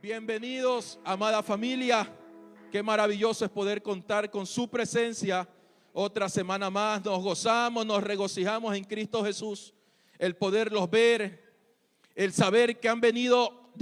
Bienvenidos, amada familia. Qué maravilloso es poder contar con su presencia. Otra semana más nos gozamos, nos regocijamos en Cristo Jesús. El poderlos ver, el saber que han venido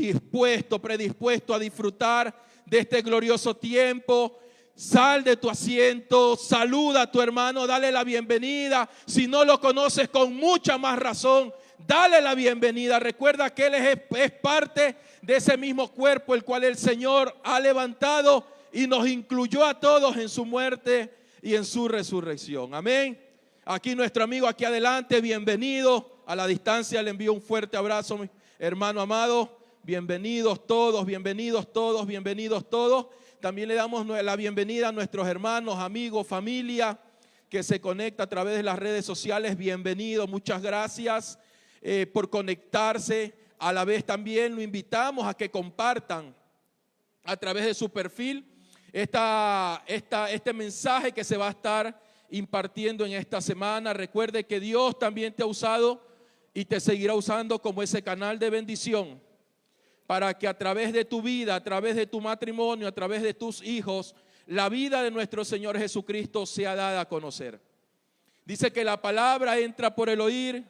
predispuestos a disfrutar de este glorioso tiempo. Sal de tu asiento, saluda a tu hermano, dale la bienvenida. Si no lo conoces, con mucha más razón, dale la bienvenida. Recuerda que Él es parte de ese mismo cuerpo, el cual el Señor ha levantado y nos incluyó a todos en su muerte y en su resurrección. Amén. Aquí nuestro amigo aquí adelante, bienvenido. A la distancia le envío un fuerte abrazo, mi hermano amado. Bienvenidos todos, bienvenidos todos, bienvenidos todos. También le damos la bienvenida a nuestros hermanos, amigos, familia que se conecta a través de las redes sociales. Bienvenidos, muchas gracias por conectarse. A la vez también lo invitamos a que compartan a través de su perfil este mensaje que se va a estar impartiendo en esta semana. Recuerde que Dios también te ha usado y te seguirá usando como ese canal de bendición, para que a través de tu vida, a través de tu matrimonio, a través de tus hijos, la vida de nuestro Señor Jesucristo sea dada a conocer. Dice que la palabra entra por el oír,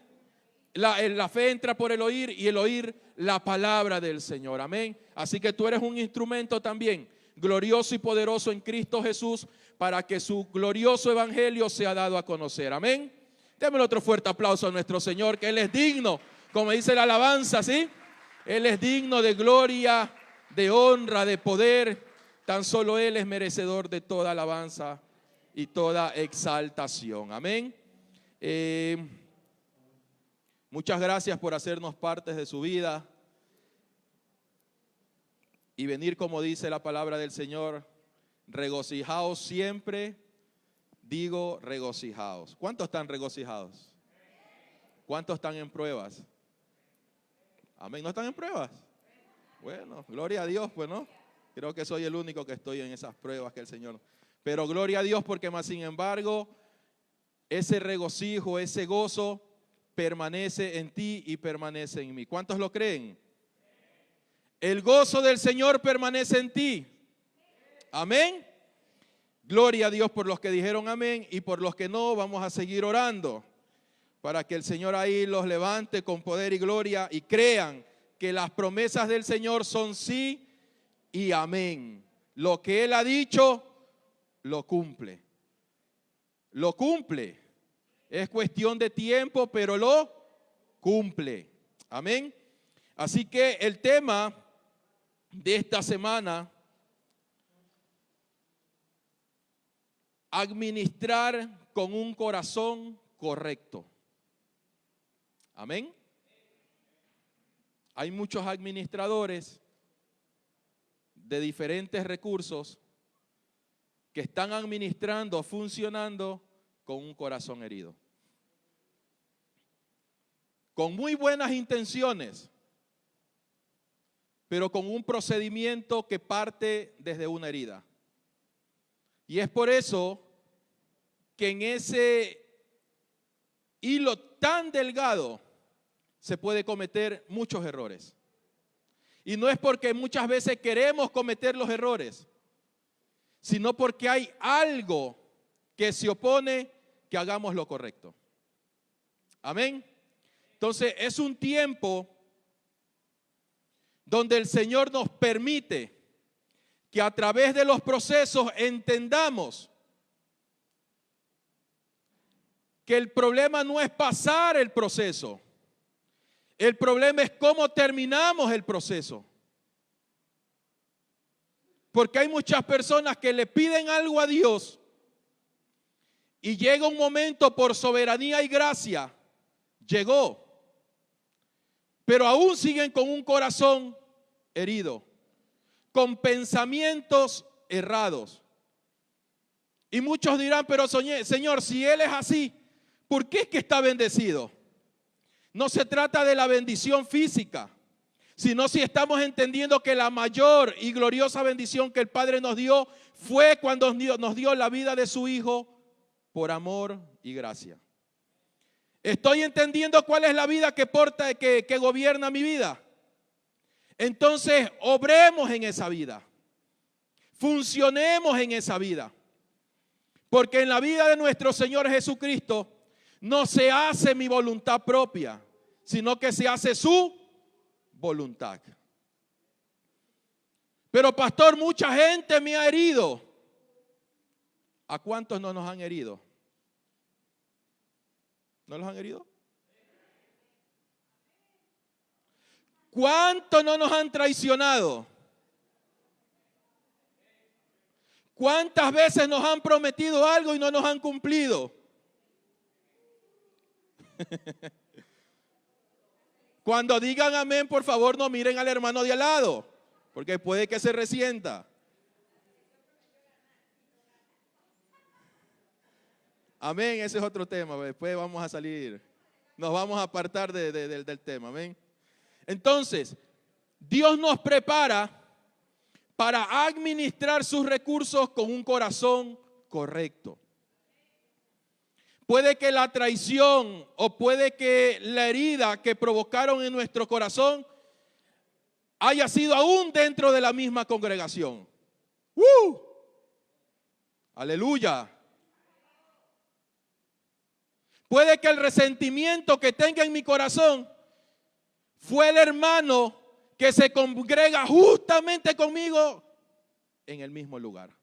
la fe entra por el oír y el oír la palabra del Señor. Amén. Así que tú eres un instrumento también glorioso y poderoso en Cristo Jesús para que su glorioso evangelio sea dado a conocer. Amén. Démosle otro fuerte aplauso a nuestro Señor, que Él es digno, como dice la alabanza, ¿sí? Él es digno de gloria, de honra, de poder. Tan solo Él es merecedor de toda alabanza y toda exaltación. Amén. Muchas gracias por hacernos partes de su vida y venir, como dice la palabra del Señor, regocijaos siempre. Digo regocijaos. ¿Cuántos están regocijados? ¿Cuántos están en pruebas? Amén. ¿No están en pruebas? Bueno, gloria a Dios, pues no. Creo que soy el único que estoy en esas pruebas que el Señor. Pero gloria a Dios, porque más sin embargo, ese regocijo, ese gozo permanece en ti y permanece en mí. ¿Cuántos lo creen? El gozo del Señor permanece en ti. Amén. Gloria a Dios por los que dijeron amén, y por los que no, vamos a seguir orando para que el Señor ahí los levante con poder y gloria y crean que las promesas del Señor son sí y amén. Lo que Él ha dicho, lo cumple. Lo cumple. Es cuestión de tiempo, pero lo cumple. Amén. Así que el tema de esta semana: administrar con un corazón correcto. Amén. Hay muchos administradores de diferentes recursos que están administrando, funcionando con un corazón herido, con muy buenas intenciones, pero con un procedimiento que parte desde una herida. Y es por eso que en ese hilo tan delgado se puede cometer muchos errores. Y no es porque muchas veces queremos cometer los errores, sino porque hay algo que se opone que hagamos lo correcto. Amén. Entonces es un tiempo donde el Señor nos permite que a través de los procesos entendamos que el problema no es pasar el proceso. El problema es cómo terminamos el proceso. Porque hay muchas personas que le piden algo a Dios y llega un momento por soberanía y gracia, llegó, pero aún siguen con un corazón herido, con pensamientos errados. Y muchos dirán, pero Señor, si Él es así, ¿por qué es que está bendecido? No se trata de la bendición física, sino si estamos entendiendo que la mayor y gloriosa bendición que el Padre nos dio fue cuando nos dio la vida de su Hijo por amor y gracia. Estoy entendiendo cuál es la vida que gobierna mi vida. Entonces, obremos en esa vida. Funcionemos en esa vida. Porque en la vida de nuestro Señor Jesucristo no se hace mi voluntad propia, sino que se hace su voluntad. Pero pastor, mucha gente me ha herido. ¿A cuántos no nos han herido? ¿No los han herido? ¿Cuántos no nos han traicionado? ¿Cuántas veces nos han prometido algo y no nos han cumplido? Cuando digan amén, por favor, no miren al hermano de al lado, porque puede que se resienta. Amén, ese es otro tema. Después vamos a salir, nos vamos a apartar del tema. Amén. Entonces, Dios nos prepara para administrar sus recursos con un corazón correcto. Puede que la traición o puede que la herida que provocaron en nuestro corazón haya sido aún dentro de la misma congregación. Aleluya. Puede que el resentimiento que tenga en mi corazón fue el hermano que se congrega justamente conmigo en el mismo lugar.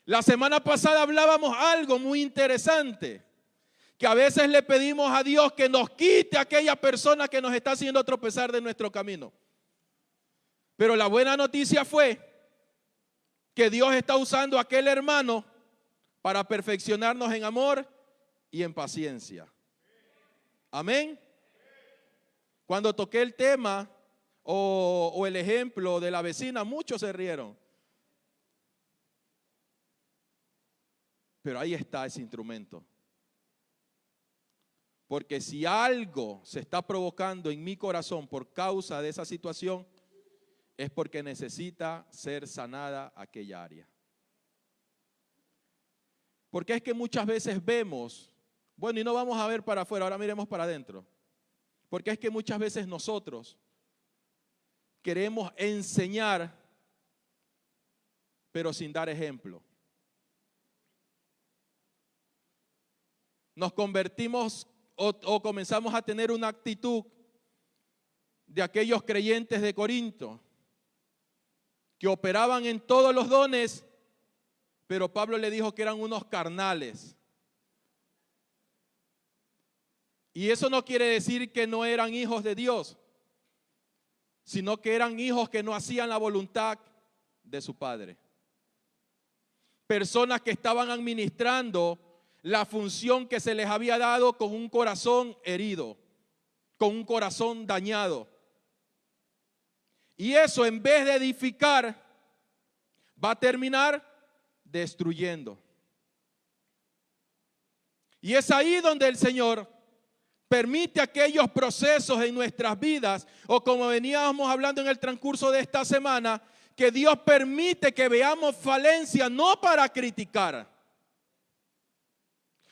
La semana pasada hablábamos algo muy interesante, que a veces le pedimos a Dios que nos quite a aquella persona que nos está haciendo tropezar de nuestro camino. Pero la buena noticia fue que Dios está usando a aquel hermano para perfeccionarnos en amor y en paciencia. Amén. Cuando toqué el tema o el ejemplo de la vecina, muchos se rieron. Pero ahí está ese instrumento. Porque si algo se está provocando en mi corazón por causa de esa situación, es porque necesita ser sanada aquella área. Porque es que muchas veces vemos, bueno, y no vamos a ver para afuera, ahora miremos para adentro. Porque es que muchas veces nosotros queremos enseñar, pero sin dar ejemplo. Nos convertimos o comenzamos a tener una actitud de aquellos creyentes de Corinto que operaban en todos los dones, pero Pablo le dijo que eran unos carnales. Y eso no quiere decir que no eran hijos de Dios, sino que eran hijos que no hacían la voluntad de su padre. Personas que estaban administrando la función que se les había dado con un corazón herido, con un corazón dañado. Y eso, en vez de edificar, va a terminar destruyendo. Y es ahí donde el Señor permite aquellos procesos en nuestras vidas, o como veníamos hablando en el transcurso de esta semana, que Dios permite que veamos falencias, no para criticar.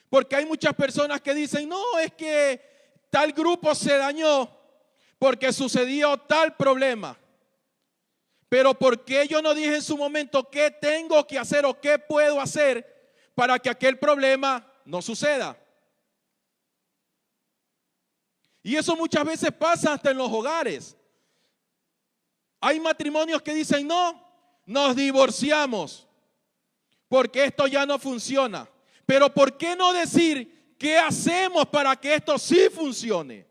Porque hay muchas personas que dicen, no, es que tal grupo se dañó porque sucedió tal problema. Pero ¿por qué yo no dije en su momento qué tengo que hacer o qué puedo hacer para que aquel problema no suceda? Y eso muchas veces pasa hasta en los hogares. Hay matrimonios que dicen, no, nos divorciamos porque esto ya no funciona. Pero ¿por qué no decir qué hacemos para que esto sí funcione?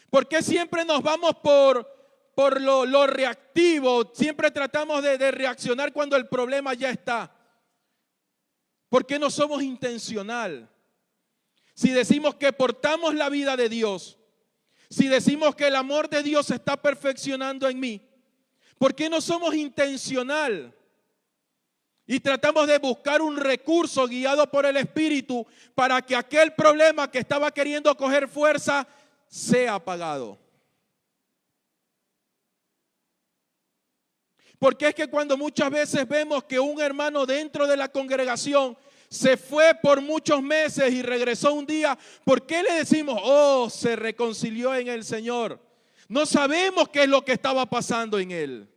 ¿Por qué siempre nos vamos por lo reactivo? Siempre tratamos de reaccionar cuando el problema ya está. ¿Por qué no somos intencional? Si decimos que portamos la vida de Dios, si decimos que el amor de Dios se está perfeccionando en mí, ¿por qué no somos intencional? Y tratamos de buscar un recurso guiado por el Espíritu para que aquel problema que estaba queriendo coger fuerza sea apagado. Porque es que cuando muchas veces vemos que un hermano dentro de la congregación se fue por muchos meses y regresó un día, ¿por qué le decimos, oh, se reconcilió en el Señor? No sabemos qué es lo que estaba pasando en él.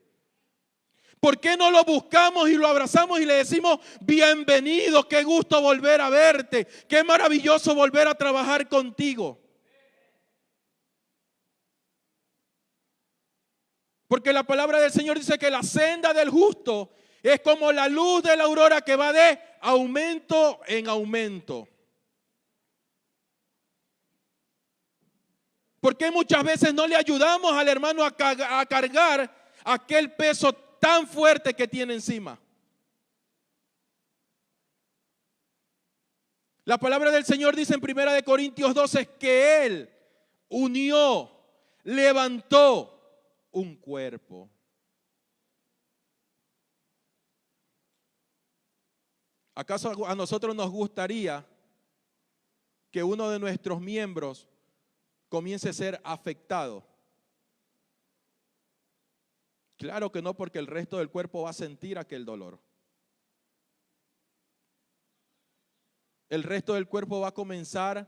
¿Por qué no lo buscamos y lo abrazamos y le decimos, bienvenido, qué gusto volver a verte, qué maravilloso volver a trabajar contigo? Porque la palabra del Señor dice que la senda del justo es como la luz de la aurora que va de aumento en aumento. ¿Por qué muchas veces no le ayudamos al hermano a cargar aquel peso tan fuerte que tiene encima? La palabra del Señor dice en 1 Corintios 12 que Él unió, levantó un cuerpo. ¿Acaso a nosotros nos gustaría que uno de nuestros miembros comience a ser afectado? Claro que no, porque el resto del cuerpo va a sentir aquel dolor. El resto del cuerpo va a comenzar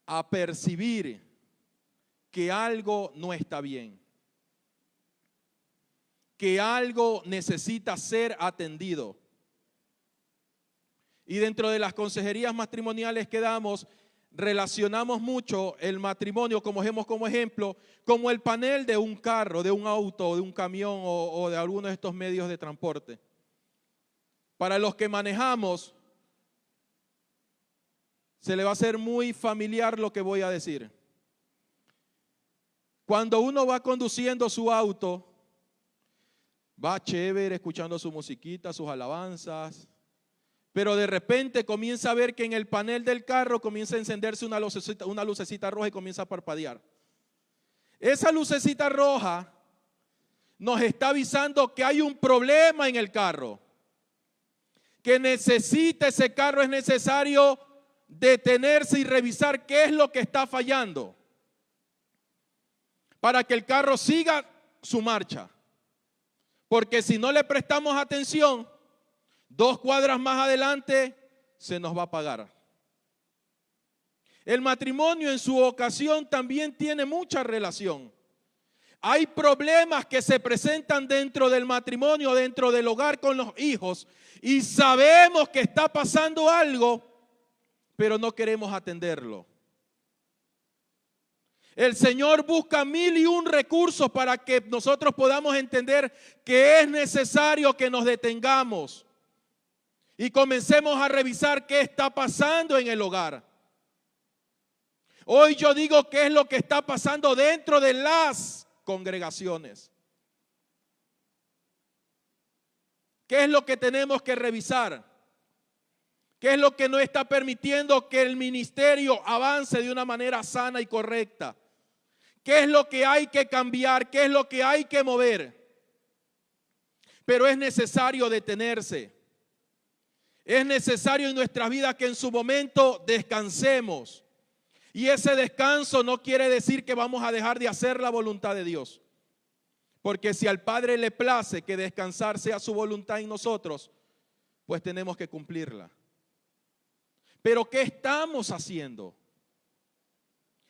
a percibir que algo no está bien, que algo necesita ser atendido. Y dentro de las consejerías matrimoniales que damos, relacionamos mucho el matrimonio, como ejemplo, como el panel de un carro, de un auto, de un camión o de alguno de estos medios de transporte. Para los que manejamos, se le va a hacer muy familiar lo que voy a decir. Cuando uno va conduciendo su auto, va chévere, escuchando su musiquita, sus alabanzas, pero de repente comienza a ver que en el panel del carro comienza a encenderse una lucecita roja y comienza a parpadear. Esa lucecita roja nos está avisando que hay un problema en el carro, que ese carro es necesario detenerse y revisar qué es lo que está fallando para que el carro siga su marcha. Porque si no le prestamos atención, 2 cuadras más adelante se nos va a apagar. El matrimonio en su ocasión también tiene mucha relación. Hay problemas que se presentan dentro del matrimonio, dentro del hogar con los hijos, y sabemos que está pasando algo, pero no queremos atenderlo. El Señor busca 1001 recursos para que nosotros podamos entender que es necesario que nos detengamos y comencemos a revisar qué está pasando en el hogar. Hoy yo digo qué es lo que está pasando dentro de las congregaciones. ¿Qué es lo que tenemos que revisar? ¿Qué es lo que no está permitiendo que el ministerio avance de una manera sana y correcta? ¿Qué es lo que hay que cambiar? ¿Qué es lo que hay que mover? Pero es necesario detenerse. Es necesario en nuestra vida que en su momento descansemos. Y ese descanso no quiere decir que vamos a dejar de hacer la voluntad de Dios. Porque si al Padre le place que descansar sea su voluntad en nosotros, pues tenemos que cumplirla. Pero ¿qué estamos haciendo?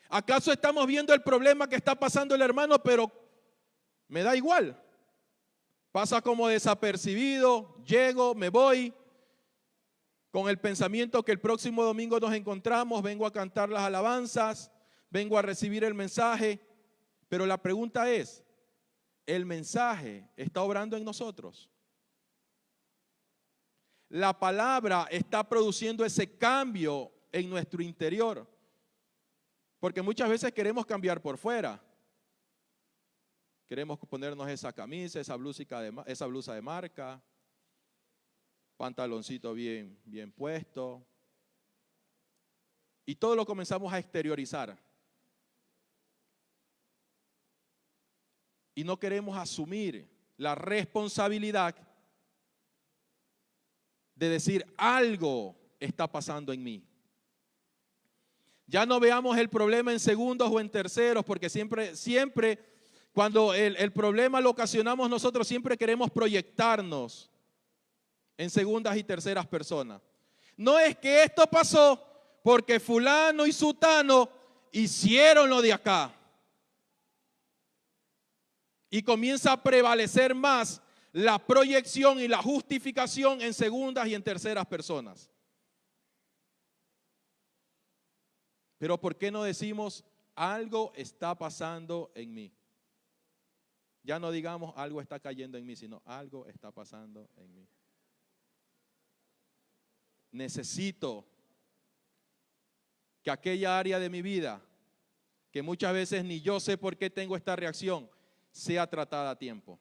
¿Acaso estamos viendo el problema que está pasando el hermano, pero me da igual? Pasa como desapercibido, llego, me voy, con el pensamiento que el próximo domingo nos encontramos, vengo a cantar las alabanzas, vengo a recibir el mensaje, pero la pregunta es, ¿el mensaje está obrando en nosotros? La palabra está produciendo ese cambio en nuestro interior. Porque muchas veces queremos cambiar por fuera. Queremos ponernos esa camisa, esa blusa de marca, pantaloncito bien puesto. Y todo lo comenzamos a exteriorizar. Y no queremos asumir la responsabilidad de decir algo está pasando en mí. Ya no veamos el problema en segundos o en terceros, porque siempre cuando el problema lo ocasionamos nosotros, siempre queremos proyectarnos en segundas y terceras personas. No es que esto pasó porque fulano y sutano hicieron lo de acá. Y comienza a prevalecer más la proyección y la justificación en segundas y en terceras personas. Pero ¿por qué no decimos algo está pasando en mí? Ya no digamos algo está cayendo en mí, sino algo está pasando en mí. Necesito que aquella área de mi vida, que muchas veces ni yo sé por qué tengo esta reacción, sea tratada a tiempo.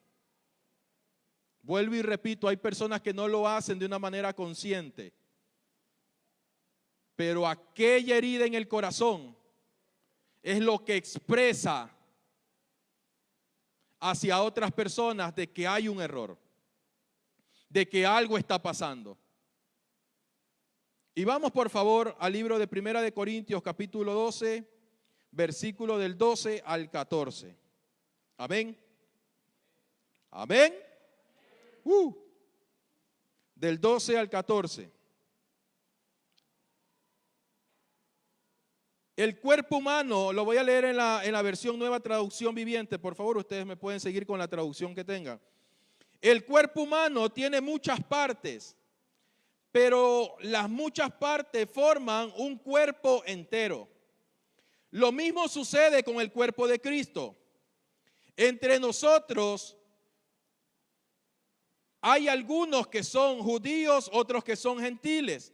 Vuelvo y repito, hay personas que no lo hacen de una manera consciente, pero aquella herida en el corazón es lo que expresa hacia otras personas de que hay un error, de que algo está pasando. Y vamos por favor al libro de Primera de Corintios capítulo 12, versículo del 12 al 14. Amén. Amén. Del 12 al 14. El cuerpo humano, lo voy a leer en la versión Nueva Traducción Viviente. Por favor, ustedes me pueden seguir con la traducción que tengan. El cuerpo humano tiene muchas partes, pero las muchas partes forman un cuerpo entero. Lo mismo sucede con el cuerpo de Cristo. Entre nosotros hay algunos que son judíos, otros que son gentiles.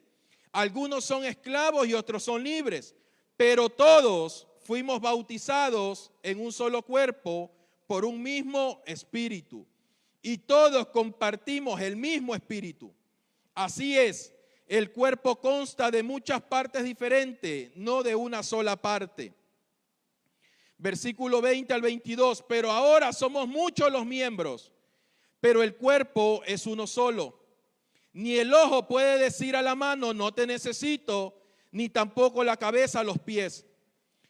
Algunos son esclavos y otros son libres. Pero todos fuimos bautizados en un solo cuerpo por un mismo espíritu. Y todos compartimos el mismo espíritu. Así es, el cuerpo consta de muchas partes diferentes, no de una sola parte. Versículo 20 al 22, pero ahora somos muchos los miembros, pero el cuerpo es uno solo. Ni el ojo puede decir a la mano, no te necesito, ni tampoco la cabeza a los pies,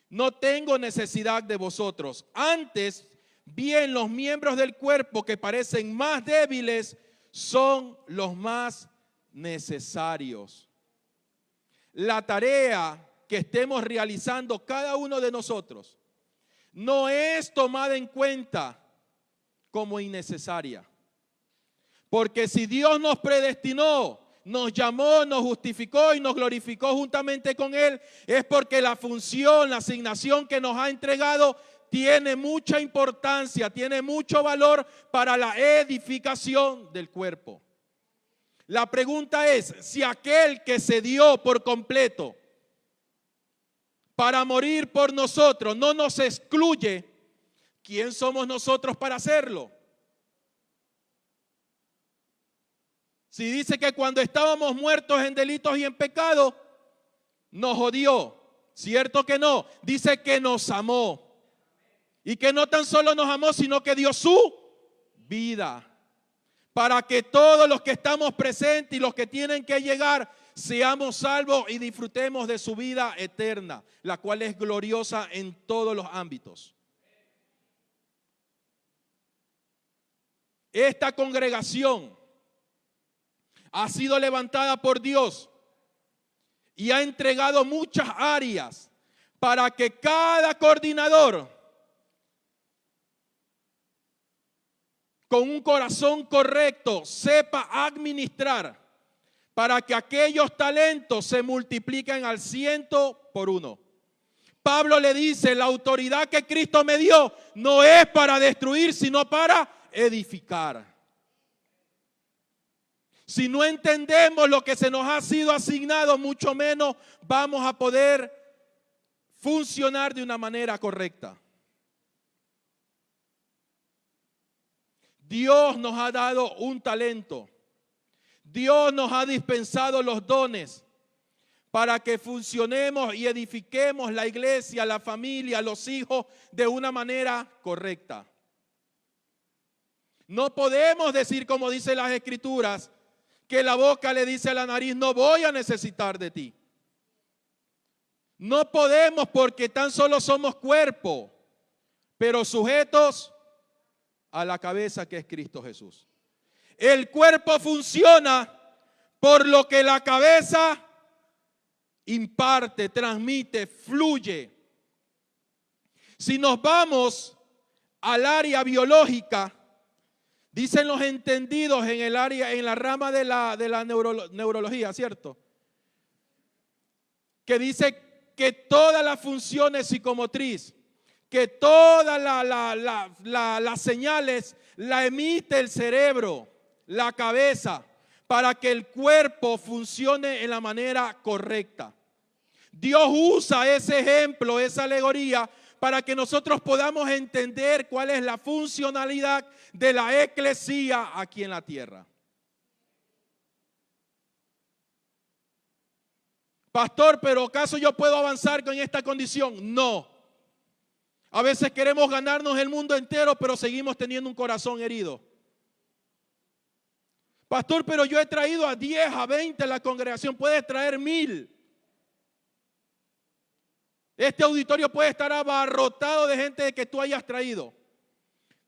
no tengo necesidad de vosotros. Antes, bien los miembros del cuerpo que parecen más débiles son los más necesarios. La tarea que estemos realizando cada uno de nosotros no es tomada en cuenta como innecesaria. Porque si Dios nos predestinó, nos llamó, nos justificó y nos glorificó juntamente con Él, es porque la función, la asignación que nos ha entregado tiene mucha importancia, tiene mucho valor para la edificación del cuerpo. La pregunta es, si aquel que se dio por completo para morir por nosotros no nos excluye, ¿quién somos nosotros para hacerlo? Si dice que cuando estábamos muertos en delitos y en pecado, nos odió. ¿Cierto que no? Dice que nos amó. Y que no tan solo nos amó, sino que dio su vida. Para que todos los que estamos presentes y los que tienen que llegar, seamos salvos y disfrutemos de su vida eterna, la cual es gloriosa en todos los ámbitos. Esta congregación ha sido levantada por Dios y ha entregado muchas áreas para que cada coordinador con un corazón correcto sepa administrar para que aquellos talentos se multipliquen al 100%. Pablo le dice, la autoridad que Cristo me dio no es para destruir, sino para edificar. Si no entendemos lo que se nos ha sido asignado, mucho menos vamos a poder funcionar de una manera correcta. Dios nos ha dado un talento. Dios nos ha dispensado los dones para que funcionemos y edifiquemos la iglesia, la familia, los hijos de una manera correcta. No podemos decir, como dice las Escrituras, que la boca le dice a la nariz, no voy a necesitar de ti. No podemos porque tan solo somos cuerpo, pero sujetos a la cabeza que es Cristo Jesús. El cuerpo funciona por lo que la cabeza imparte, transmite, fluye. Si nos vamos al área biológica, dicen los entendidos en el área, en la rama de la neurología, ¿cierto? Que dice que todas las funciones psicomotriz, que todas las señales la emite el cerebro, la cabeza, para que el cuerpo funcione en la manera correcta. Dios usa ese ejemplo, esa alegoría, para que nosotros podamos entender cuál es la funcionalidad de la eclesía aquí en la tierra. Pastor, ¿pero acaso yo puedo avanzar con esta condición? No. A veces queremos ganarnos el mundo entero, pero seguimos teniendo un corazón herido. Pastor, pero yo he traído a 10, a 20 a la congregación, puedes traer 1000. Este auditorio puede estar abarrotado de gente que tú hayas traído.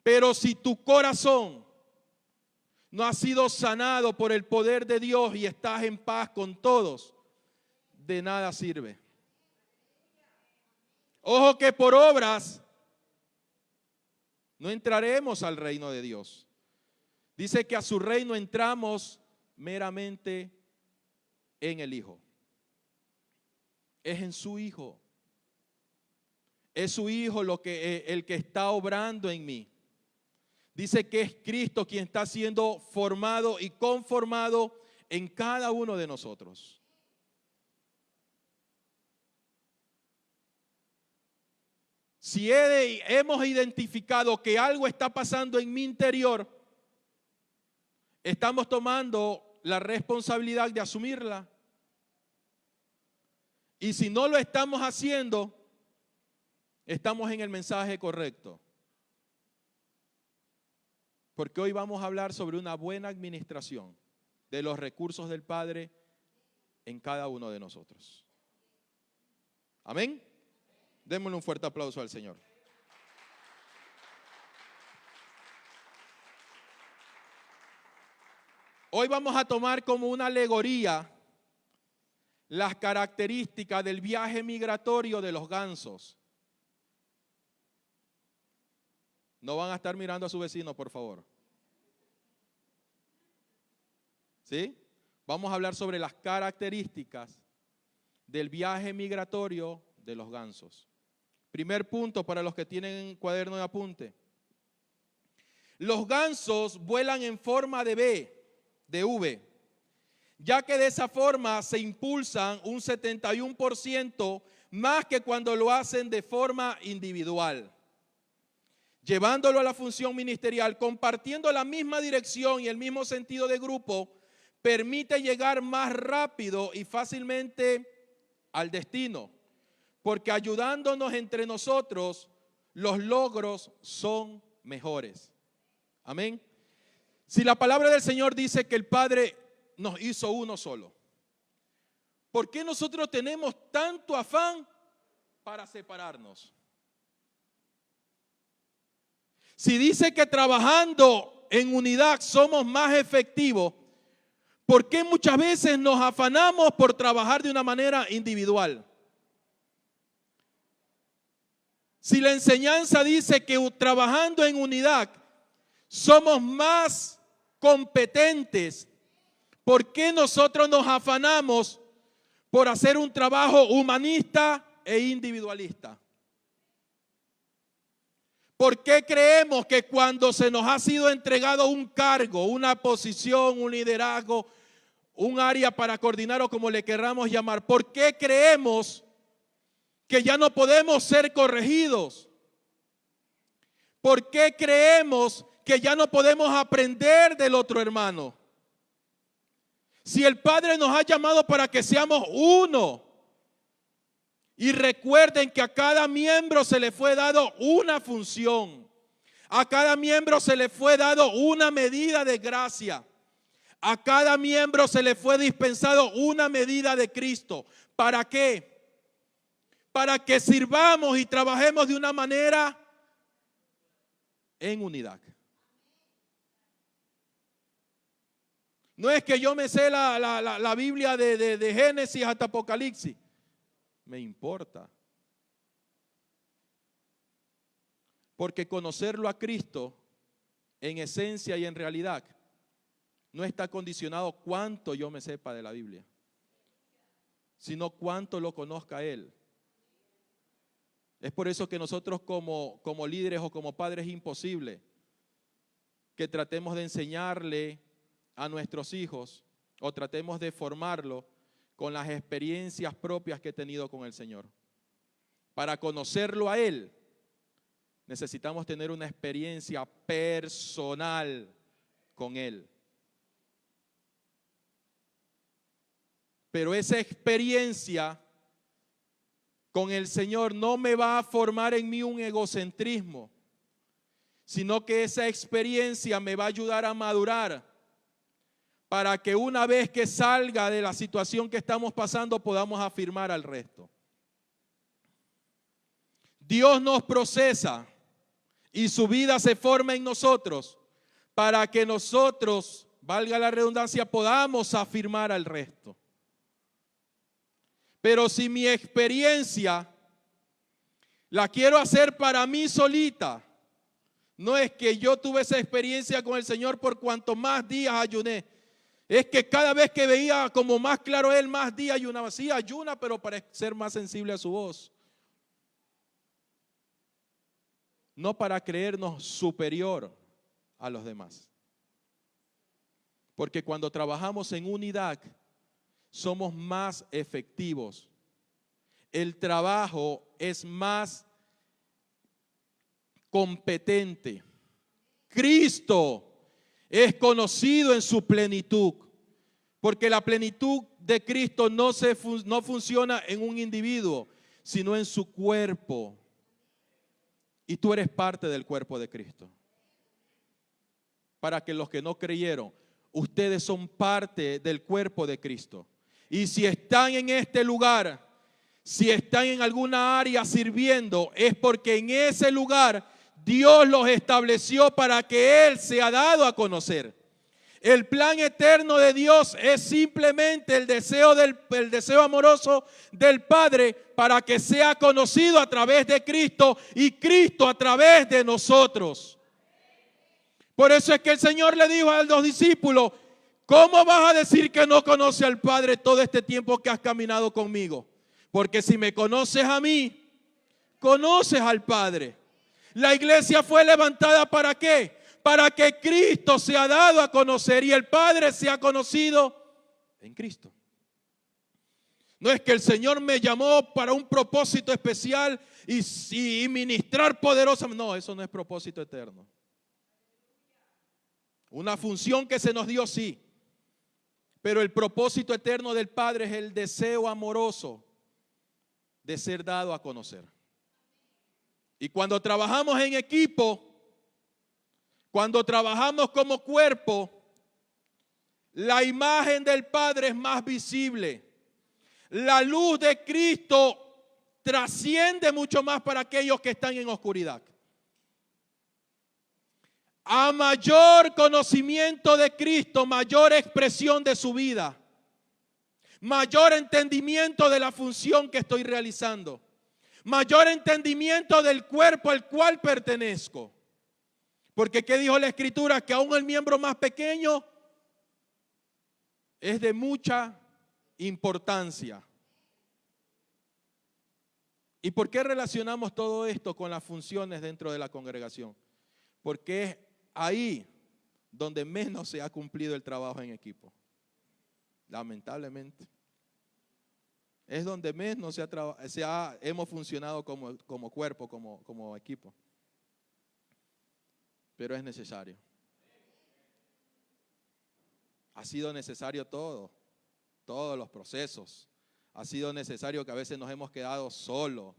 Pero si tu corazón no ha sido sanado por el poder de Dios y estás en paz con todos, de nada sirve. Ojo que por obras no entraremos al reino de Dios. Dice que a su reino entramos meramente en el Hijo. Es en su Hijo. Es su Hijo el que está obrando en mí. Dice que es Cristo quien está siendo formado y conformado en cada uno de nosotros. Si hemos identificado que algo está pasando en mi interior, estamos tomando la responsabilidad de asumirla. Y si no lo estamos haciendo, estamos en el mensaje correcto. Porque hoy vamos a hablar sobre una buena administración de los recursos del Padre en cada uno de nosotros. Amén. Démosle un fuerte aplauso al Señor. Hoy vamos a tomar como una alegoría las características del viaje migratorio de los gansos. No van a estar mirando a su vecino, por favor. ¿Sí? Vamos a hablar sobre las características del viaje migratorio de los gansos. Primer punto para los que tienen cuaderno de apunte. Los gansos vuelan en forma de V, ya que de esa forma se impulsan un 71% más que cuando lo hacen de forma individual. Llevándolo a la función ministerial, compartiendo la misma dirección y el mismo sentido de grupo, permite llegar más rápido y fácilmente al destino, porque ayudándonos entre nosotros, los logros son mejores. Amén. Si la palabra del Señor dice que el Padre nos hizo uno solo, ¿por qué nosotros tenemos tanto afán para separarnos? Si dice que trabajando en unidad somos más efectivos, ¿por qué muchas veces nos afanamos por trabajar de una manera individual? Si la enseñanza dice que trabajando en unidad somos más competentes, ¿por qué nosotros nos afanamos por hacer un trabajo humanista e individualista? ¿Por qué creemos que cuando se nos ha sido entregado un cargo, una posición, un liderazgo, un área para coordinar o como le queramos llamar, por qué creemos que ya no podemos ser corregidos? ¿Por qué creemos que ya no podemos aprender del otro hermano? Si el Padre nos ha llamado para que seamos uno. Y recuerden que a cada miembro se le fue dado una función. A cada miembro se le fue dado una medida de gracia. A cada miembro se le fue dispensado una medida de Cristo. ¿Para qué? Para que sirvamos y trabajemos de una manera en unidad. No es que yo me sé la Biblia de Génesis hasta Apocalipsis. me importa. Porque conocerlo a Cristo en esencia y en realidad no está condicionado cuánto yo me sepa de la Biblia, sino cuánto lo conozca a Él. Es por eso que nosotros como líderes o como padres es imposible que tratemos de enseñarle a nuestros hijos o tratemos de formarlo con las experiencias propias que he tenido con el Señor. Para conocerlo a Él, necesitamos tener una experiencia personal con Él. Pero esa experiencia con el Señor no me va a formar en mí un egocentrismo, sino que esa experiencia me va a ayudar a madurar para que una vez que salga de la situación que estamos pasando podamos afirmar al resto. Dios nos procesa y su vida se forma en nosotros para que nosotros, valga la redundancia, podamos afirmar al resto. Pero si mi experiencia la quiero hacer para mí solita, no es que yo tuve esa experiencia con el Señor por cuanto más días ayuné, es que cada vez que veía como más claro Él, más días ayunaba. Sí, ayuna, pero para ser más sensible a su voz. No para creernos superior a los demás. Porque cuando trabajamos en unidad, somos más efectivos. El trabajo es más competente. Cristo es conocido en su plenitud, porque la plenitud de Cristo no funciona en un individuo, sino en su cuerpo. Y tú eres parte del cuerpo de Cristo. Para que los que no creyeron, ustedes son parte del cuerpo de Cristo. Y si están en este lugar, si están en alguna área sirviendo, es porque en ese lugar Dios los estableció para que Él sea dado a conocer. El plan eterno de Dios es simplemente el deseo amoroso del Padre para que sea conocido a través de Cristo y Cristo a través de nosotros. Por eso es que el Señor le dijo a los discípulos: ¿cómo vas a decir que no conoces al Padre todo este tiempo que has caminado conmigo? Porque si me conoces a mí, conoces al Padre. La iglesia fue levantada ¿para qué? Para que Cristo sea dado a conocer y el Padre sea conocido en Cristo. No es que el Señor me llamó para un propósito especial y ministrar poderosamente. No, eso no es propósito eterno. Una función que se nos dio, sí. Pero el propósito eterno del Padre es el deseo amoroso de ser dado a conocer. Y cuando trabajamos en equipo, cuando trabajamos como cuerpo, la imagen del Padre es más visible. La luz de Cristo trasciende mucho más para aquellos que están en oscuridad. A mayor conocimiento de Cristo, mayor expresión de su vida, mayor entendimiento de la función que estoy realizando, mayor entendimiento del cuerpo al cual pertenezco. Porque ¿qué dijo la Escritura? Que aún el miembro más pequeño es de mucha importancia. ¿Y por qué relacionamos todo esto con las funciones dentro de la congregación? Porque es ahí donde menos se ha cumplido el trabajo en equipo. Lamentablemente. Es donde menos hemos funcionado como cuerpo, como equipo. Pero es necesario. Ha sido necesario todos los procesos. Ha sido necesario que a veces nos hemos quedado solos.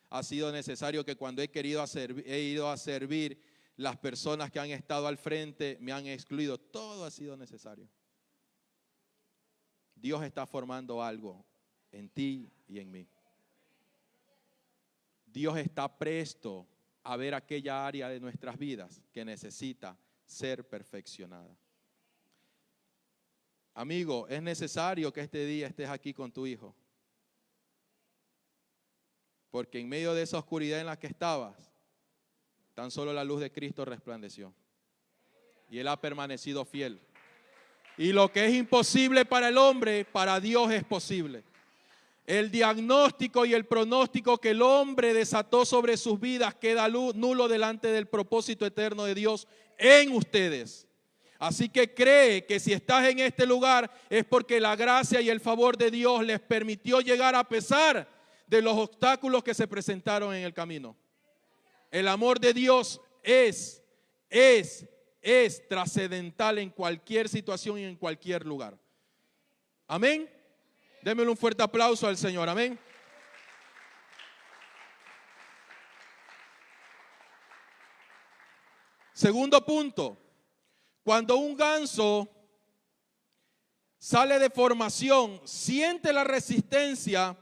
Ha sido necesario que cuando he ido a servir, las personas que han estado al frente me han excluido. Todo ha sido necesario. Dios está formando algo en ti y en mí. Dios está presto a ver aquella área de nuestras vidas que necesita ser perfeccionada. Amigo, es necesario que este día estés aquí con tu hijo. Porque en medio de esa oscuridad en la que estabas, tan solo la luz de Cristo resplandeció. Y Él ha permanecido fiel. Y lo que es imposible para el hombre, para Dios es posible. El diagnóstico y el pronóstico que el hombre desató sobre sus vidas queda nulo delante del propósito eterno de Dios en ustedes. Así que cree que si estás en este lugar es porque la gracia y el favor de Dios les permitió llegar a pesar de los obstáculos que se presentaron en el camino. El amor de Dios es trascendental en cualquier situación y en cualquier lugar. Amén. Démosle un fuerte aplauso al Señor. Amén. Segundo punto. Cuando un ganso sale de formación, siente la resistencia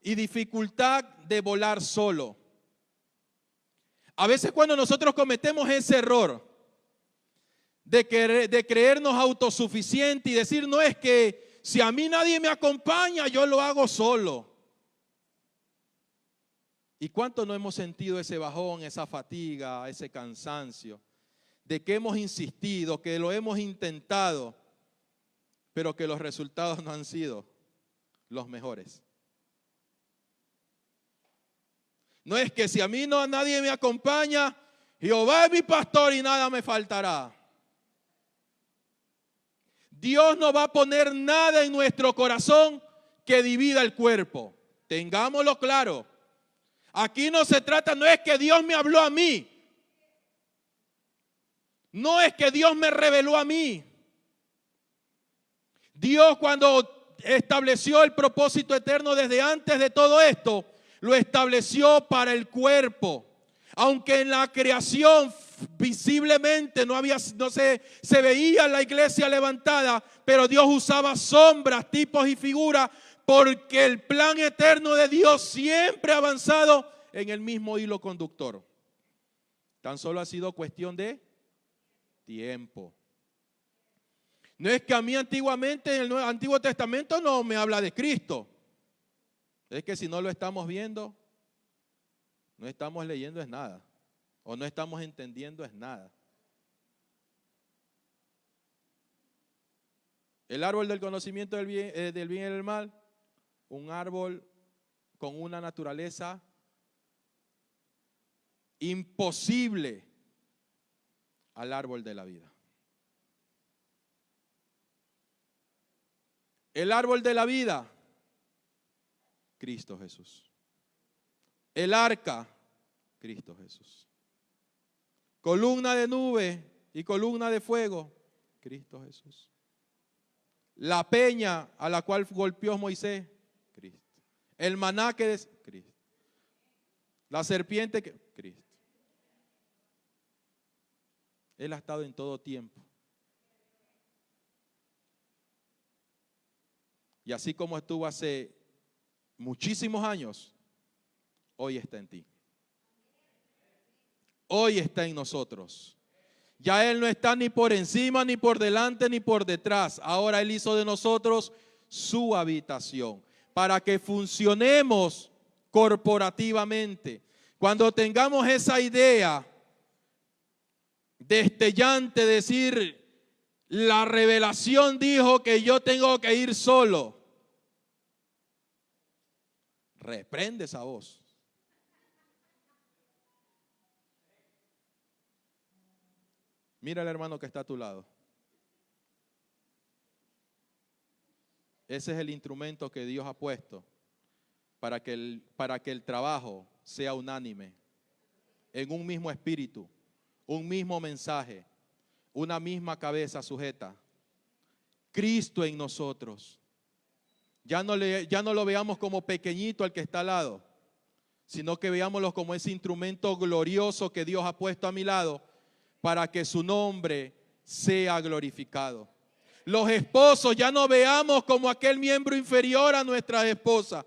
y dificultad de volar solo. A veces cuando nosotros cometemos ese error de creernos autosuficientes y decir, no, es que si a mí nadie me acompaña, yo lo hago solo. ¿Y cuánto no hemos sentido ese bajón, esa fatiga, ese cansancio? De que hemos insistido, que lo hemos intentado, pero que los resultados no han sido los mejores. No es que si a mí nadie me acompaña, Jehová es mi pastor y nada me faltará. Dios no va a poner nada en nuestro corazón que divida el cuerpo. Tengámoslo claro. Aquí no se trata, no es que Dios me habló a mí. No es que Dios me reveló a mí. Dios, cuando estableció el propósito eterno desde antes de todo esto, lo estableció para el cuerpo. Aunque en la creación visiblemente no se veía la iglesia levantada, pero Dios usaba sombras, tipos y figuras, porque el plan eterno de Dios siempre ha avanzado en el mismo hilo conductor. Tan solo ha sido cuestión de tiempo. No es que a mí antiguamente en el Antiguo Testamento no me habla de Cristo. Es que si no lo estamos viendo, no estamos leyendo es nada. O no estamos entendiendo es nada. El árbol del conocimiento del bien y del mal, un árbol con una naturaleza imposible al árbol de la vida. El árbol de la vida, Cristo Jesús. El arca, Cristo Jesús. Columna de nube y columna de fuego, Cristo Jesús. La peña a la cual golpeó Moisés, Cristo. El maná que es Cristo. La serpiente que Cristo. Él ha estado en todo tiempo. Y así como estuvo hace muchísimos años, hoy está en ti. Hoy está en nosotros. Ya Él no está ni por encima, ni por delante, ni por detrás. Ahora Él hizo de nosotros su habitación para que funcionemos corporativamente. Cuando tengamos esa idea destellante de decir, la revelación dijo que yo tengo que ir solo. Reprende esa voz. Mira al hermano que está a tu lado. Ese es el instrumento que Dios ha puesto para que el trabajo sea unánime, en un mismo espíritu, un mismo mensaje, una misma cabeza sujeta. Cristo en nosotros. Ya no lo veamos como pequeñito al que está al lado, sino que veámoslo como ese instrumento glorioso que Dios ha puesto a mi lado para que su nombre sea glorificado. Los esposos ya no veamos como aquel miembro inferior a nuestra esposa,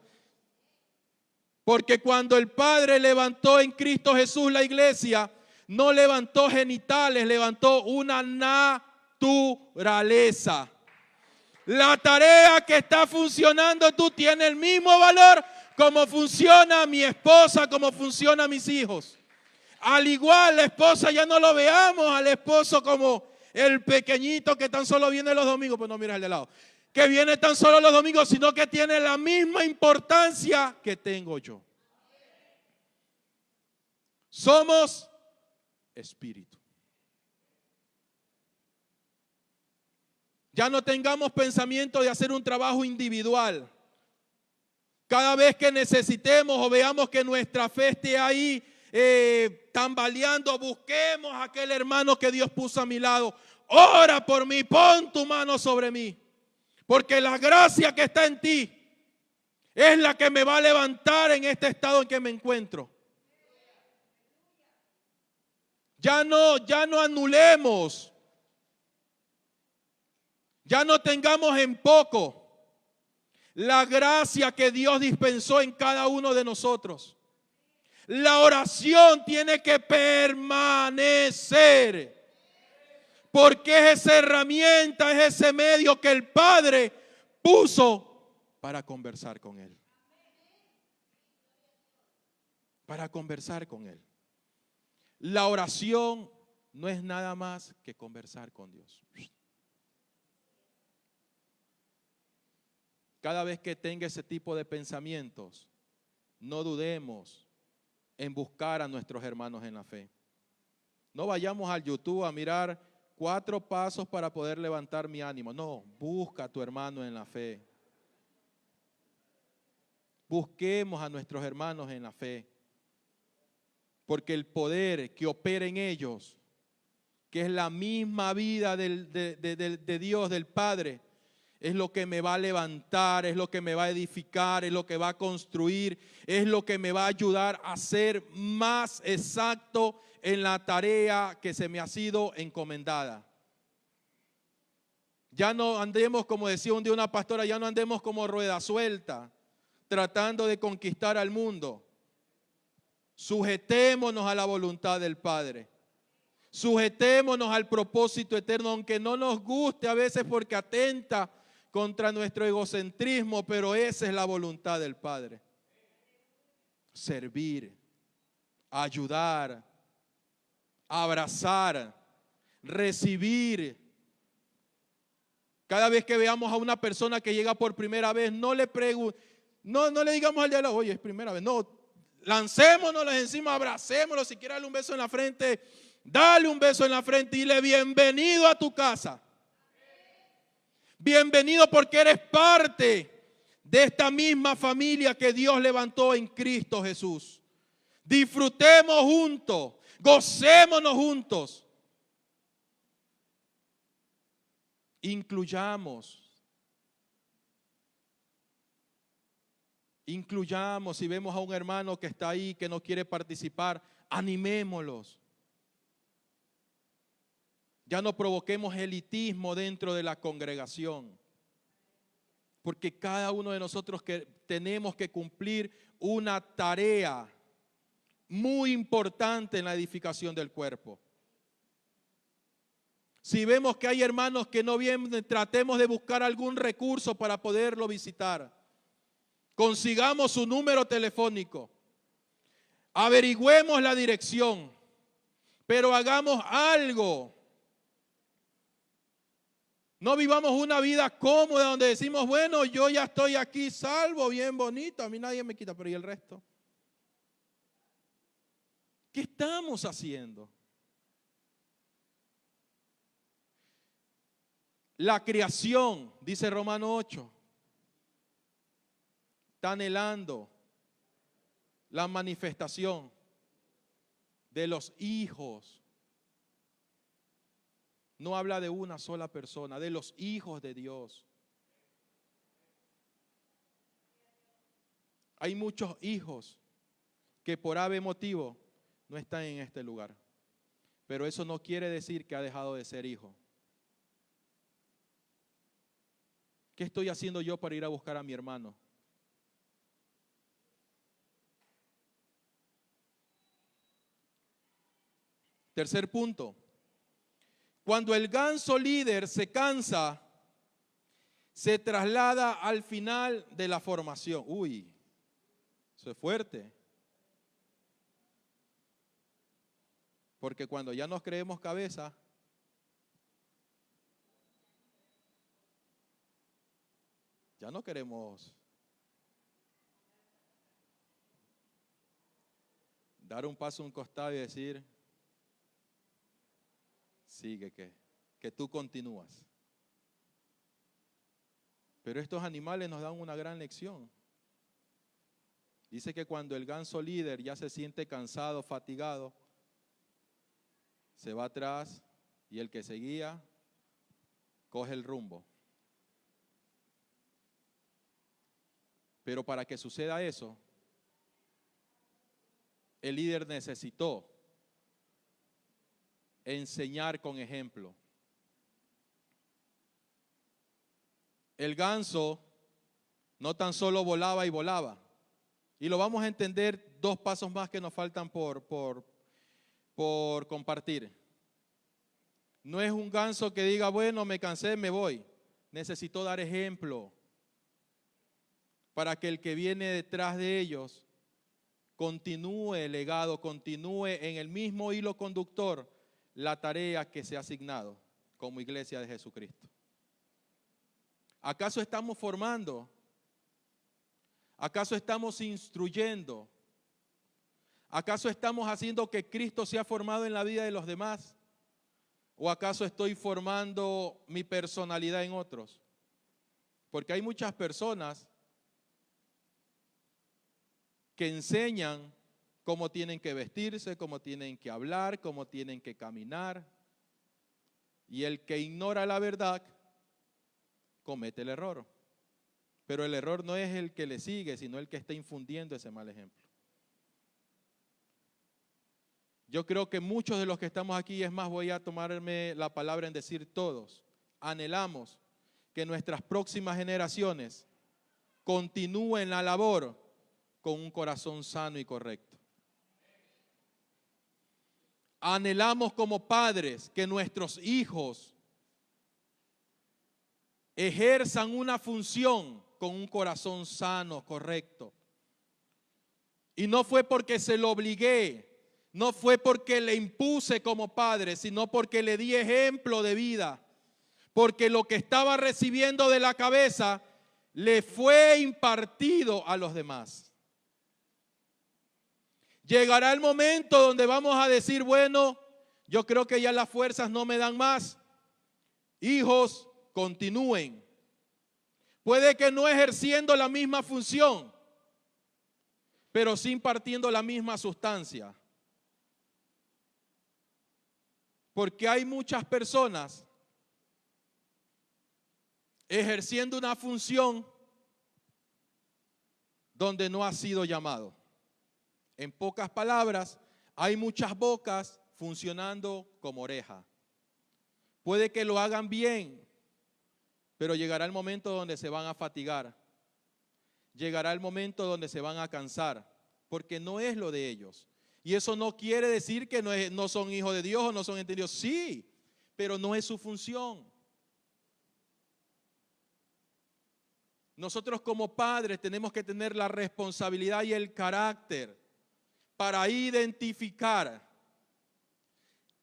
porque cuando el Padre levantó en Cristo Jesús la iglesia, no levantó genitales, levantó una naturaleza. La tarea que está funcionando tú tiene el mismo valor Cómo funciona mi esposa, cómo funcionan mis hijos. Al igual, la esposa ya no lo veamos al esposo como el pequeñito que tan solo viene los domingos, pues no miras al de lado, que viene tan solo los domingos, sino que tiene la misma importancia que tengo yo. Somos espíritu. Ya no tengamos pensamiento de hacer un trabajo individual. Cada vez que necesitemos o veamos que nuestra fe esté ahí tambaleando, busquemos a aquel hermano que Dios puso a mi lado. Ora por mí, pon tu mano sobre mí, porque la gracia que está en ti es la que me va a levantar en este estado en que me encuentro. Ya no anulemos, ya no tengamos en poco la gracia que Dios dispensó en cada uno de nosotros. La oración tiene que permanecer, porque es esa herramienta, es ese medio que el Padre puso para conversar con Él. Para conversar con Él. La oración no es nada más que conversar con Dios. Cada vez que tenga ese tipo de pensamientos, no dudemos en buscar a nuestros hermanos en la fe. No vayamos al YouTube a mirar 4 pasos para poder levantar mi ánimo. No, busca a tu hermano en la fe. Busquemos a nuestros hermanos en la fe. Porque el poder que opera en ellos, que es la misma vida de Dios, del Padre, es lo que me va a levantar, es lo que me va a edificar, es lo que va a construir, es lo que me va a ayudar a ser más exacto en la tarea que se me ha sido encomendada. Ya no andemos, como decía un día una pastora, ya no andemos como rueda suelta, tratando de conquistar al mundo. Sujetémonos a la voluntad del Padre. Sujetémonos al propósito eterno, aunque no nos guste a veces porque atenta contra nuestro egocentrismo, pero esa es la voluntad del Padre. Servir, ayudar, abrazar, recibir. Cada vez que veamos a una persona que llega por primera vez, no le digamos al diálogo, oye, es primera vez. No, lancémonos encima, abracémonos, si quiere darle un beso en la frente, dale un beso en la frente y dile bienvenido a tu casa. Bienvenido porque eres parte de esta misma familia que Dios levantó en Cristo Jesús. Disfrutemos juntos, gocémonos juntos. Incluyamos, si vemos a un hermano que está ahí, que no quiere participar, animémoslos. Ya no provoquemos elitismo dentro de la congregación, porque cada uno de nosotros que tenemos que cumplir una tarea muy importante en la edificación del cuerpo. Si vemos que hay hermanos que no vienen, tratemos de buscar algún recurso para poderlo visitar. Consigamos su número telefónico. Averigüemos la dirección, pero hagamos algo. No vivamos una vida cómoda donde decimos, bueno, yo ya estoy aquí salvo, bien bonito, a mí nadie me quita, pero ¿y el resto? ¿Qué estamos haciendo? La creación, dice Romano 8, está anhelando la manifestación de los hijos. No habla de una sola persona, de los hijos de Dios. Hay muchos hijos que por ave motivo no están en este lugar. Pero eso no quiere decir que ha dejado de ser hijo. ¿Qué estoy haciendo yo para ir a buscar a mi hermano? Tercer punto. Cuando el ganso líder se cansa, se traslada al final de la formación. Eso es fuerte. Porque cuando ya nos creemos cabeza, ya no queremos dar un paso a un costado y decir, sigue que tú continúas. Pero estos animales nos dan una gran lección. Dice que cuando el ganso líder ya se siente cansado, fatigado, se va atrás y el que seguía coge el rumbo. Pero para que suceda eso, el líder necesitó enseñar con ejemplo. El ganso no tan solo volaba y volaba, y lo vamos a entender dos pasos más que nos faltan por compartir. No es un ganso que diga, bueno, me cansé, me voy. Necesitó dar ejemplo para que el que viene detrás de ellos continúe el legado, continúe en el mismo hilo conductor la tarea que se ha asignado como iglesia de Jesucristo. ¿Acaso estamos formando? ¿Acaso estamos instruyendo? ¿Acaso estamos haciendo que Cristo sea formado en la vida de los demás? ¿O acaso estoy formando mi personalidad en otros? Porque hay muchas personas que enseñan cómo tienen que vestirse, cómo tienen que hablar, cómo tienen que caminar. Y el que ignora la verdad comete el error. Pero el error no es el que le sigue, sino el que está infundiendo ese mal ejemplo. Yo creo que muchos de los que estamos aquí, es más, voy a tomarme la palabra en decir todos, anhelamos que nuestras próximas generaciones continúen la labor con un corazón sano y correcto. Anhelamos como padres que nuestros hijos ejerzan una función con un corazón sano, correcto. Y no fue porque se lo obligué, no fue porque le impuse como padre, sino porque le di ejemplo de vida. Porque lo que estaba recibiendo de la cabeza le fue impartido a los demás. Llegará el momento donde vamos a decir, bueno, yo creo que ya las fuerzas no me dan más. Hijos, continúen. Puede que no ejerciendo la misma función, pero sí impartiendo la misma sustancia. Porque hay muchas personas ejerciendo una función donde no ha sido llamado. En pocas palabras, hay muchas bocas funcionando como oreja. Puede que lo hagan bien, pero llegará el momento donde se van a fatigar. Llegará el momento donde se van a cansar, porque no es lo de ellos. Y eso no quiere decir que no son hijos de Dios o no son entendidos. Sí, pero no es su función. Nosotros como padres tenemos que tener la responsabilidad y el carácter para identificar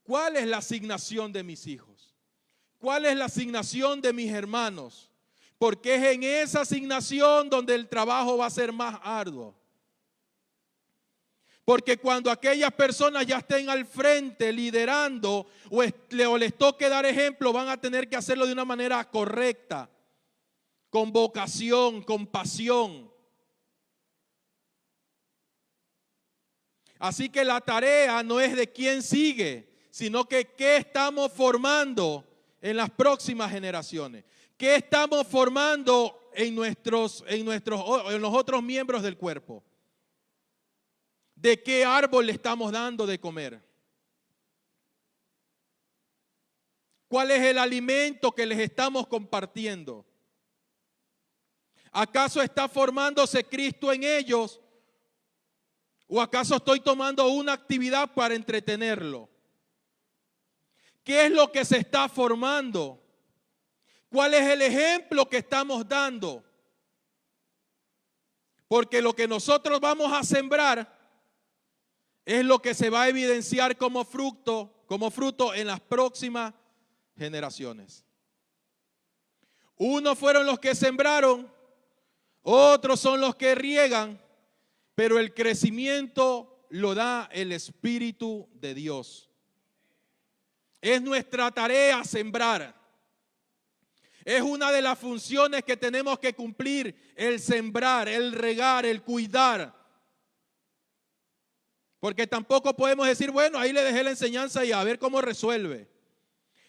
cuál es la asignación de mis hijos, cuál es la asignación de mis hermanos, porque es en esa asignación donde el trabajo va a ser más arduo. Porque cuando aquellas personas ya estén al frente liderando o les toque dar ejemplo, van a tener que hacerlo de una manera correcta, con vocación, con pasión. Así que la tarea no es de quién sigue, sino que qué estamos formando en las próximas generaciones. ¿Qué estamos formando en los otros miembros del cuerpo? ¿De qué árbol le estamos dando de comer? ¿Cuál es el alimento que les estamos compartiendo? ¿Acaso está formándose Cristo en ellos? ¿O acaso estoy tomando una actividad para entretenerlo? ¿Qué es lo que se está formando? ¿Cuál es el ejemplo que estamos dando? Porque lo que nosotros vamos a sembrar es lo que se va a evidenciar como fruto en las próximas generaciones. Unos fueron los que sembraron, otros son los que riegan, pero el crecimiento lo da el Espíritu de Dios. Es nuestra tarea sembrar. Es una de las funciones que tenemos que cumplir, el sembrar, el regar, el cuidar. Porque tampoco podemos decir, bueno, ahí le dejé la enseñanza y a ver cómo resuelve.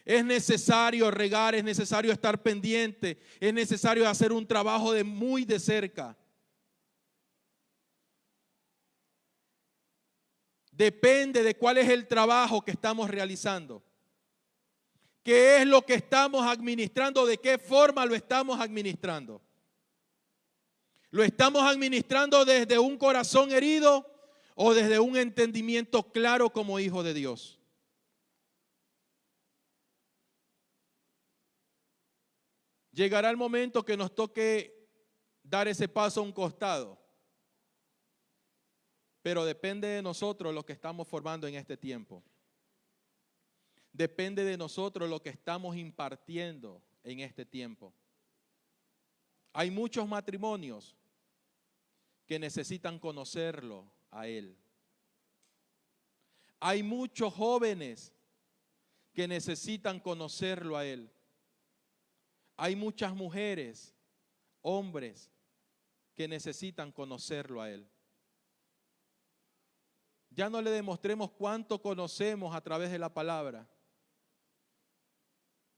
Es necesario regar, es necesario estar pendiente, es necesario hacer un trabajo muy de cerca. Depende de cuál es el trabajo que estamos realizando. ¿Qué es lo que estamos administrando? ¿De qué forma lo estamos administrando? ¿Lo estamos administrando desde un corazón herido o desde un entendimiento claro como hijo de Dios? Llegará el momento que nos toque dar ese paso a un costado, pero depende de nosotros lo que estamos formando en este tiempo. Depende de nosotros lo que estamos impartiendo en este tiempo. Hay muchos matrimonios que necesitan conocerlo a Él. Hay muchos jóvenes que necesitan conocerlo a Él. Hay muchas mujeres, hombres, que necesitan conocerlo a Él. Ya no le demostremos cuánto conocemos a través de la palabra,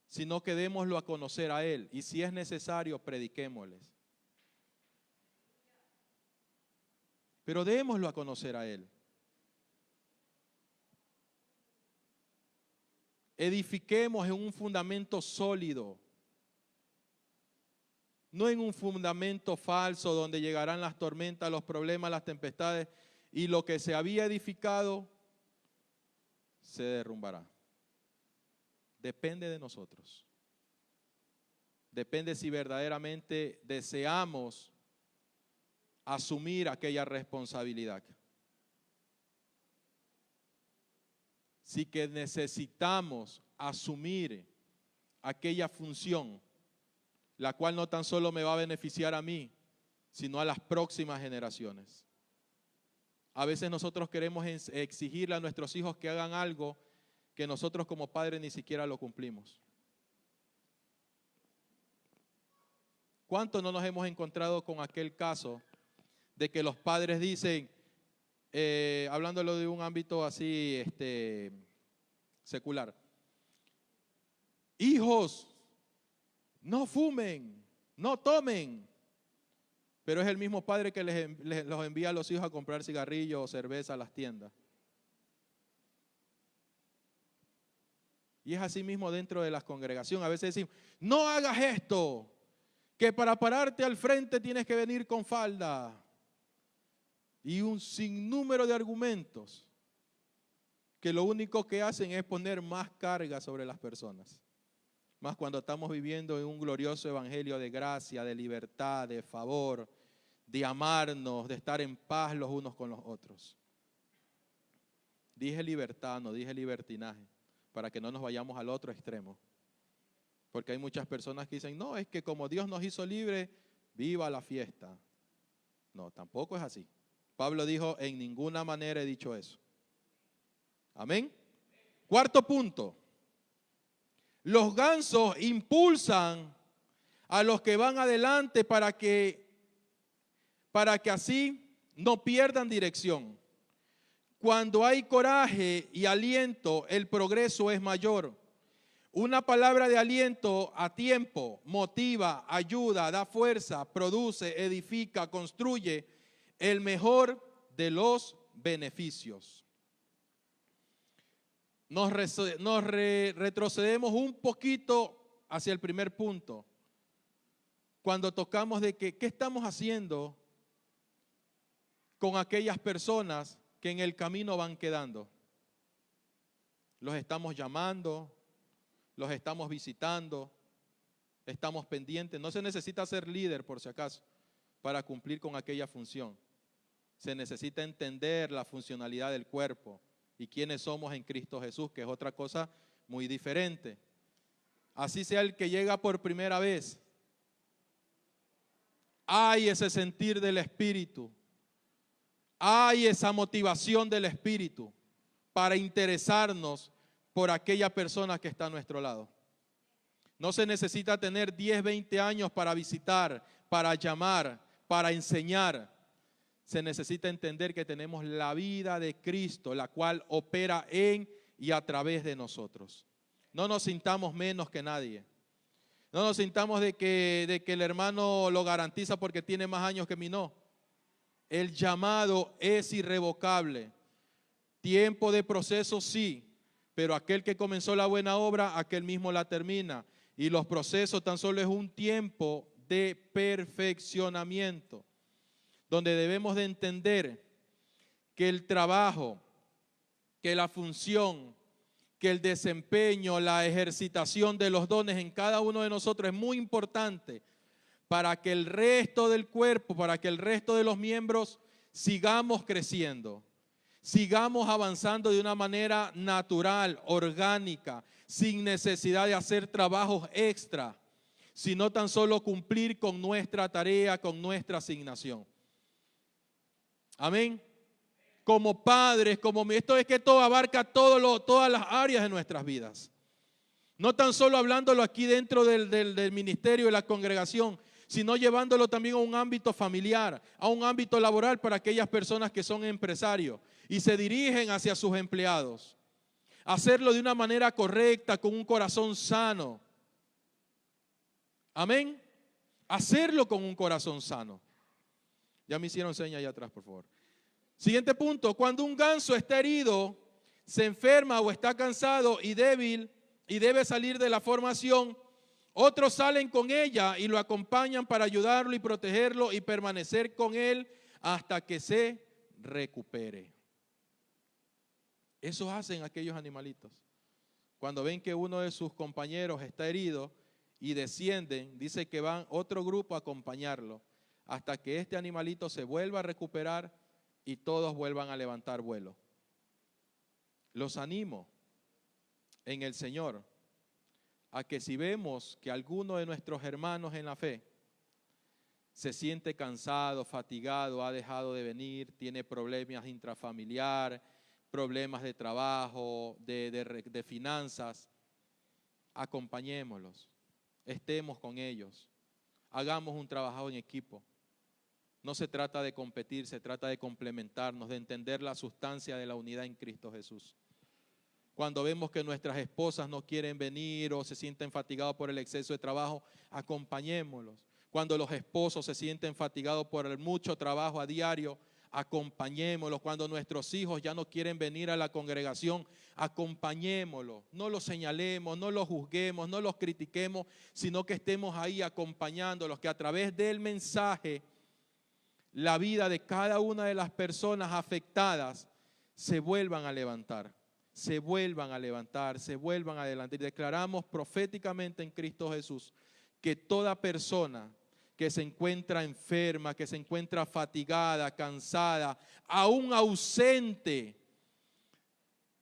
sino que démoslo a conocer a Él. Y si es necesario, prediquémosles. Pero démoslo a conocer a Él. Edifiquemos en un fundamento sólido, no en un fundamento falso donde llegarán las tormentas, los problemas, las tempestades y lo que se había edificado se derrumbará. Depende de nosotros. Depende si verdaderamente deseamos asumir aquella responsabilidad. Si que necesitamos asumir aquella función, la cual no tan solo me va a beneficiar a mí, sino a las próximas generaciones. A veces nosotros queremos exigirle a nuestros hijos que hagan algo que nosotros como padres ni siquiera lo cumplimos. ¿Cuánto no nos hemos encontrado con aquel caso de que los padres dicen, hablándolo de un ámbito así secular, hijos, no fumen, no tomen, pero es el mismo padre que los envía a los hijos a comprar cigarrillos o cerveza a las tiendas? Y es así mismo dentro de las congregaciones. A veces decimos, no hagas esto, que para pararte al frente tienes que venir con falda. Y un sinnúmero de argumentos que lo único que hacen es poner más carga sobre las personas. Más cuando estamos viviendo en un glorioso evangelio de gracia, de libertad, de favor, de amarnos, de estar en paz los unos con los otros. Dije libertad, no dije libertinaje, para que no nos vayamos al otro extremo. Porque hay muchas personas que dicen, no, es que como Dios nos hizo libres, viva la fiesta. No, tampoco es así. Pablo dijo, en ninguna manera he dicho eso. Amén. Cuarto punto. Los gansos impulsan a los que van adelante para que así no pierdan dirección. Cuando hay coraje y aliento, el progreso es mayor. Una palabra de aliento a tiempo motiva, ayuda, da fuerza, produce, edifica, construye el mejor de los beneficios. Retrocedemos un poquito hacia el primer punto, cuando tocamos de que, ¿qué estamos haciendo con aquellas personas que en el camino van quedando? Los estamos llamando, los estamos visitando, estamos pendientes. No se necesita ser líder por si acaso, para cumplir con aquella función. Se necesita entender la funcionalidad del cuerpo y quiénes somos en Cristo Jesús, que es otra cosa muy diferente. Así sea el que llega por primera vez, hay ese sentir del Espíritu, hay esa motivación del Espíritu para interesarnos por aquella persona que está a nuestro lado. No se necesita tener 10, 20 años para visitar, para llamar, para enseñar. Se necesita entender que tenemos la vida de Cristo, la cual opera en y a través de nosotros. No nos sintamos menos que nadie. No nos sintamos de que el hermano lo garantiza porque tiene más años que mí, no. El llamado es irrevocable. Tiempo de proceso sí, pero aquel que comenzó la buena obra, aquel mismo la termina. Y los procesos tan solo es un tiempo de perfeccionamiento, donde debemos de entender que el trabajo, que la función, que el desempeño, la ejercitación de los dones en cada uno de nosotros es muy importante para que el resto del cuerpo, para que el resto de los miembros sigamos creciendo, sigamos avanzando de una manera natural, orgánica, sin necesidad de hacer trabajos extra, sino tan solo cumplir con nuestra tarea, con nuestra asignación. Amén. Como padres, esto es que todo abarca todas las áreas de nuestras vidas. No tan solo hablándolo aquí dentro del ministerio de la congregación, sino llevándolo también a un ámbito familiar, a un ámbito laboral para aquellas personas que son empresarios y se dirigen hacia sus empleados. Hacerlo de una manera correcta, con un corazón sano. Amén. Hacerlo con un corazón sano. Ya me hicieron señas allá atrás, por favor. Siguiente punto. Cuando un ganso está herido, se enferma o está cansado y débil y debe salir de la formación, otros salen con ella y lo acompañan para ayudarlo y protegerlo y permanecer con él hasta que se recupere. Eso hacen aquellos animalitos. Cuando ven que uno de sus compañeros está herido y descienden, dice que van otro grupo a acompañarlo hasta que este animalito se vuelva a recuperar y todos vuelvan a levantar vuelo. Los animo en el Señor a que si vemos que alguno de nuestros hermanos en la fe se siente cansado, fatigado, ha dejado de venir, tiene problemas intrafamiliares, problemas de trabajo, de finanzas, acompañémoslos, estemos con ellos, hagamos un trabajo en equipo. No se trata de competir, se trata de complementarnos, de entender la sustancia de la unidad en Cristo Jesús. Cuando vemos que nuestras esposas no quieren venir o se sienten fatigados por el exceso de trabajo, acompañémoslos. Cuando los esposos se sienten fatigados por el mucho trabajo a diario, acompañémoslos. Cuando nuestros hijos ya no quieren venir a la congregación, acompañémoslos. No los señalemos, no los juzguemos, no los critiquemos, sino que estemos ahí acompañándolos, que a través del mensaje la vida de cada una de las personas afectadas se vuelvan a levantar, se vuelvan a levantar, se vuelvan adelante. Y declaramos proféticamente en Cristo Jesús que toda persona que se encuentra enferma, que se encuentra fatigada, cansada, aún ausente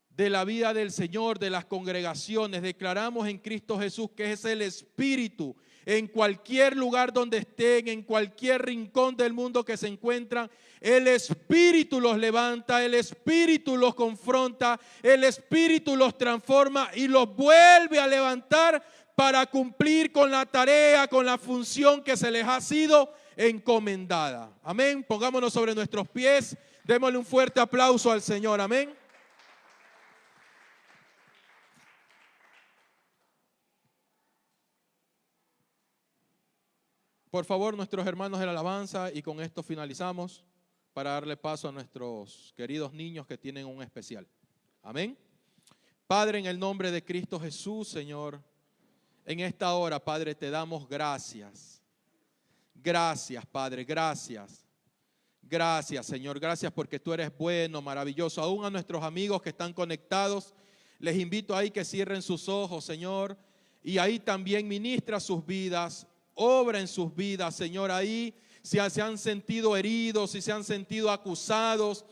de la vida del Señor, de las congregaciones, declaramos en Cristo Jesús que es el Espíritu, en cualquier lugar donde estén, en cualquier rincón del mundo que se encuentran, el Espíritu los levanta, el Espíritu los confronta, el Espíritu los transforma y los vuelve a levantar para cumplir con la tarea, con la función que se les ha sido encomendada. Amén. Pongámonos sobre nuestros pies, démosle un fuerte aplauso al Señor. Amén. Por favor, nuestros hermanos de la alabanza, y con esto finalizamos para darle paso a nuestros queridos niños que tienen un especial. Amén. Padre, en el nombre de Cristo Jesús, Señor, en esta hora, Padre, te damos gracias. Gracias, Padre, gracias. Gracias, Señor, gracias porque tú eres bueno, maravilloso. Aún a nuestros amigos que están conectados, les invito ahí que cierren sus ojos, Señor, y ahí también ministra sus vidas. Obra en sus vidas, Señor, ahí si se han sentido heridos, si se han sentido acusados,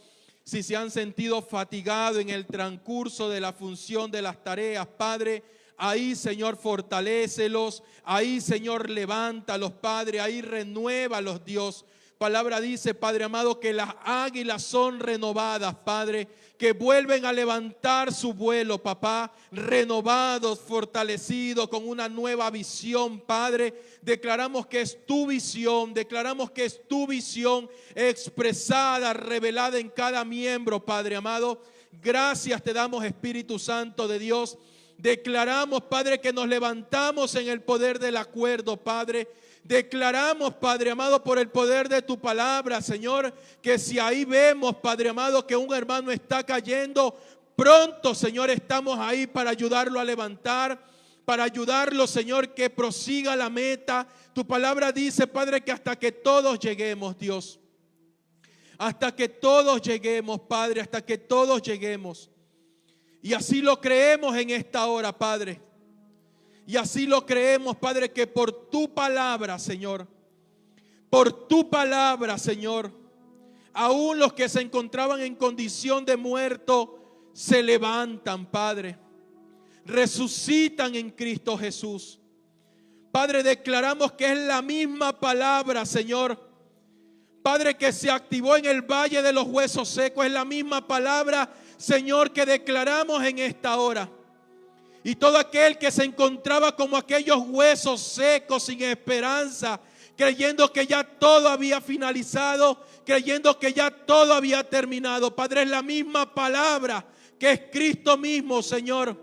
si se han sentido fatigados en el transcurso de la función de las tareas, Padre, ahí, Señor, fortalécelos, ahí, Señor, levántalos, Padre, ahí renuévalos, Dios. Palabra dice, Padre amado, que las águilas son renovadas, Padre, que vuelven a levantar su vuelo, papá, renovados, fortalecidos, con una nueva visión, Padre. Declaramos que es tu visión, declaramos que es tu visión expresada, revelada en cada miembro, Padre amado. Gracias te damos, Espíritu Santo de Dios. Declaramos, Padre, que nos levantamos en el poder del acuerdo, Padre. Declaramos, Padre amado, por el poder de tu palabra, Señor, que si ahí vemos, Padre amado, que un hermano está cayendo, pronto, Señor, estamos ahí para ayudarlo a levantar, para ayudarlo, Señor, que prosiga la meta. Tu palabra dice, Padre, que hasta que todos lleguemos, Dios, hasta que todos lleguemos, Padre, hasta que todos lleguemos. Y así lo creemos en esta hora, Padre. Y así lo creemos, Padre, que por tu palabra, Señor, por tu palabra, Señor, aún los que se encontraban en condición de muerto se levantan, Padre, resucitan en Cristo Jesús. Padre, declaramos que es la misma palabra, Señor, Padre, que se activó en el valle de los huesos secos. Es la misma palabra, Señor, que declaramos en esta hora. Y todo aquel que se encontraba como aquellos huesos secos, sin esperanza, creyendo que ya todo había finalizado, creyendo que ya todo había terminado, Padre, es la misma palabra que es Cristo mismo, Señor,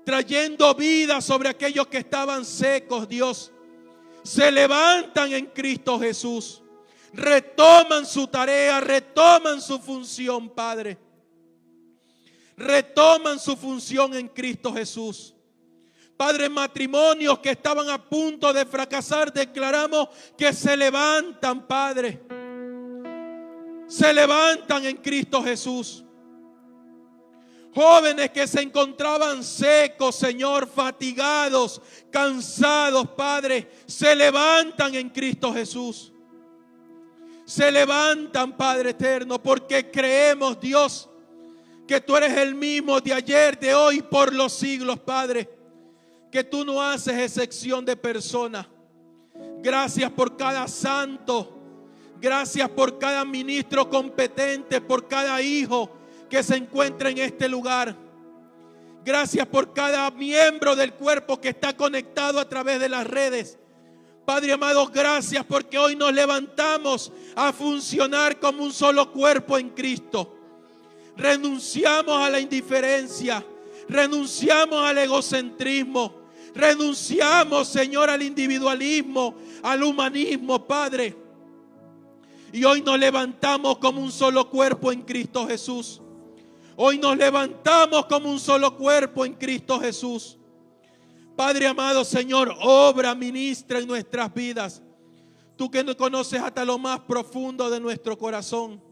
trayendo vida sobre aquellos que estaban secos, Dios. Se levantan en Cristo Jesús, retoman su tarea, retoman su función, Padre. Retoman su función en Cristo Jesús. Padre, matrimonios que estaban a punto de fracasar, declaramos que se levantan, Padre. Se levantan en Cristo Jesús. Jóvenes que se encontraban secos, Señor, fatigados, cansados, Padre, se levantan en Cristo Jesús. Se levantan, Padre eterno, porque creemos, Dios, que tú eres el mismo de ayer, de hoy, por los siglos, Padre. Que tú no haces excepción de persona. Gracias por cada santo. Gracias por cada ministro competente, por cada hijo que se encuentra en este lugar. Gracias por cada miembro del cuerpo que está conectado a través de las redes. Padre amado, gracias porque hoy nos levantamos a funcionar como un solo cuerpo en Cristo. Renunciamos a la indiferencia, renunciamos al egocentrismo, renunciamos, Señor, al individualismo, al humanismo, Padre. Y hoy nos levantamos como un solo cuerpo en Cristo Jesús. Hoy nos levantamos como un solo cuerpo en Cristo Jesús. Padre amado, Señor, obra, ministra en nuestras vidas. Tú que nos conoces hasta lo más profundo de nuestro corazón.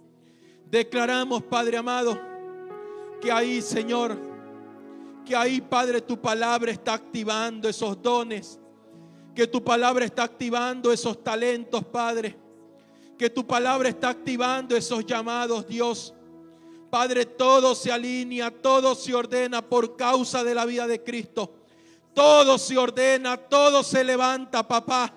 Declaramos, Padre amado, que ahí, Señor, que ahí, Padre, tu palabra está activando esos dones, que tu palabra está activando esos talentos, Padre, que tu palabra está activando esos llamados, Dios. Padre, todo se alinea, todo se ordena por causa de la vida de Cristo. Todo se ordena, todo se levanta, papá.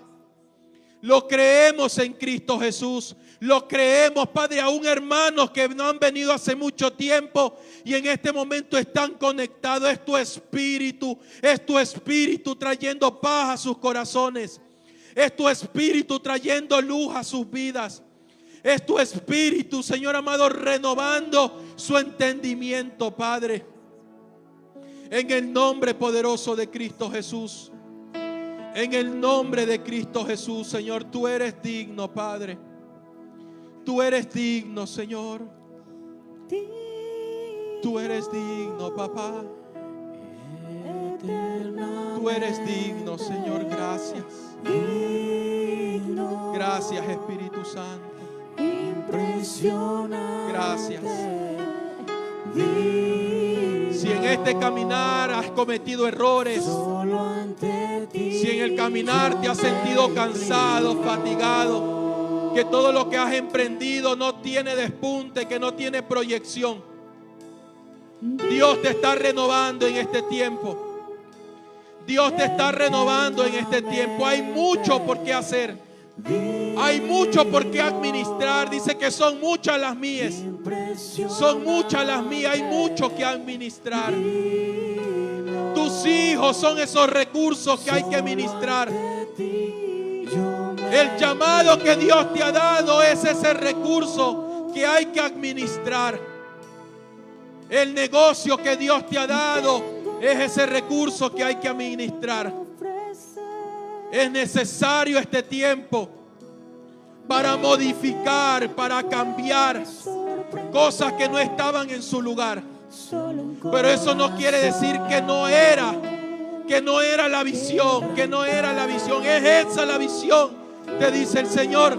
Lo creemos en Cristo Jesús. Lo creemos, Padre, aún hermanos que no han venido hace mucho tiempo y en este momento están conectados. Es tu espíritu trayendo paz a sus corazones. Es tu espíritu trayendo luz a sus vidas. Es tu espíritu, Señor amado, renovando su entendimiento, Padre. En el nombre poderoso de Cristo Jesús. En el nombre de Cristo Jesús, Señor, tú eres digno, Padre. Tú eres digno, Señor. Tú eres digno, papá. Tú eres digno, Señor. Gracias. Gracias, Espíritu Santo. Gracias. Si en este caminar has cometido errores, si en el caminar te has sentido cansado, fatigado, que todo lo que has emprendido no tiene despunte, que no tiene proyección, Dios te está renovando en este tiempo. Dios te está renovando en este tiempo. Hay mucho por qué hacer. Hay mucho por qué administrar. Dice que son muchas las mías. Son muchas las mías. Hay mucho que administrar. Tus hijos son esos recursos que hay que administrar. El llamado que Dios te ha dado es ese recurso que hay que administrar. El negocio que Dios te ha dado es ese recurso que hay que administrar. Es necesario este tiempo para modificar, para cambiar cosas que no estaban en su lugar. Pero eso no quiere decir que no era la visión, que no era la visión. Es esa la visión, te dice el Señor.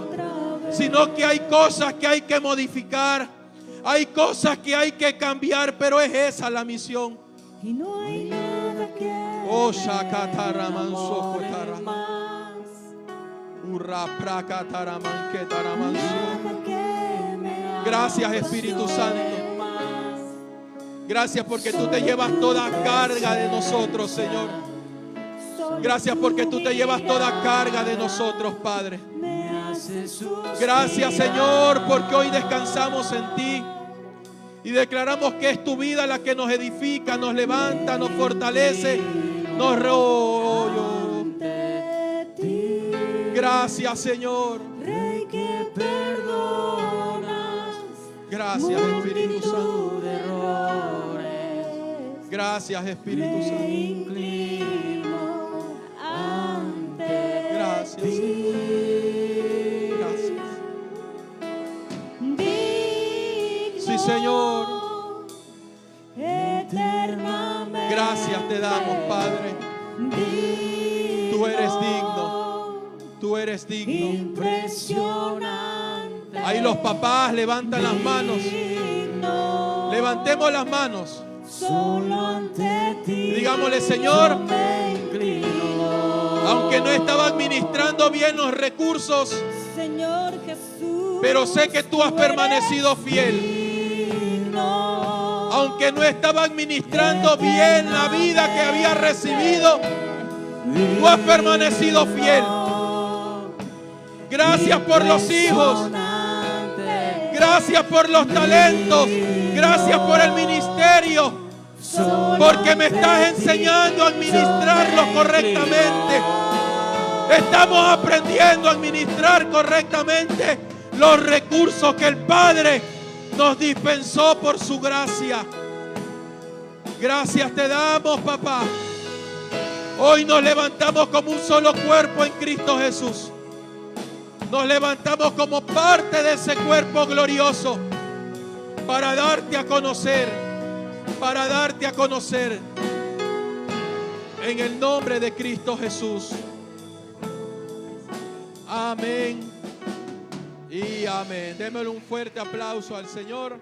Sino que hay cosas que hay que modificar, hay cosas que hay que cambiar, pero es esa la misión. Y no hay nada que Oh, Shakataraman Sokotara. Urra Prakataraman Ketaraman. Gracias, Espíritu Santo. Gracias porque tú te llevas toda carga de nosotros, Señor. Gracias porque tú te llevas toda carga de nosotros, Padre. Gracias, Señor, porque hoy descansamos en ti. Y declaramos que es tu vida la que nos edifica, nos levanta, nos fortalece, nos rollo. Gracias, Señor. Rey que perdonas. Gracias, Espíritu Santo. Gracias, Espíritu Santo. Gracias. Gracias. Sí, Señor. Gracias te damos, Padre. Tú eres digno. Tú eres digno. Impresionante. Ahí los papás levantan las manos. Levantemos las manos. Solo ante ti. Digámosle, Señor, me inclino. aunque no estaba administrando bien los recursos, Señor Jesús, pero sé que tú has permanecido fiel. Aunque no estaba administrando bien la vida que había recibido, tú has permanecido fiel. Gracias por los hijos. Gracias por los talentos. Gracias por el ministerio. Porque me estás enseñando a administrarlos correctamente. Estamos aprendiendo a administrar correctamente los recursos que el Padre nos dispensó por su gracia. Gracias te damos, papá. Hoy nos levantamos como un solo cuerpo en Cristo Jesús. Nos levantamos como parte de ese cuerpo glorioso para darte a conocer, para darte a conocer en el nombre de Cristo Jesús. Amén y amén. Démosle un fuerte aplauso al Señor.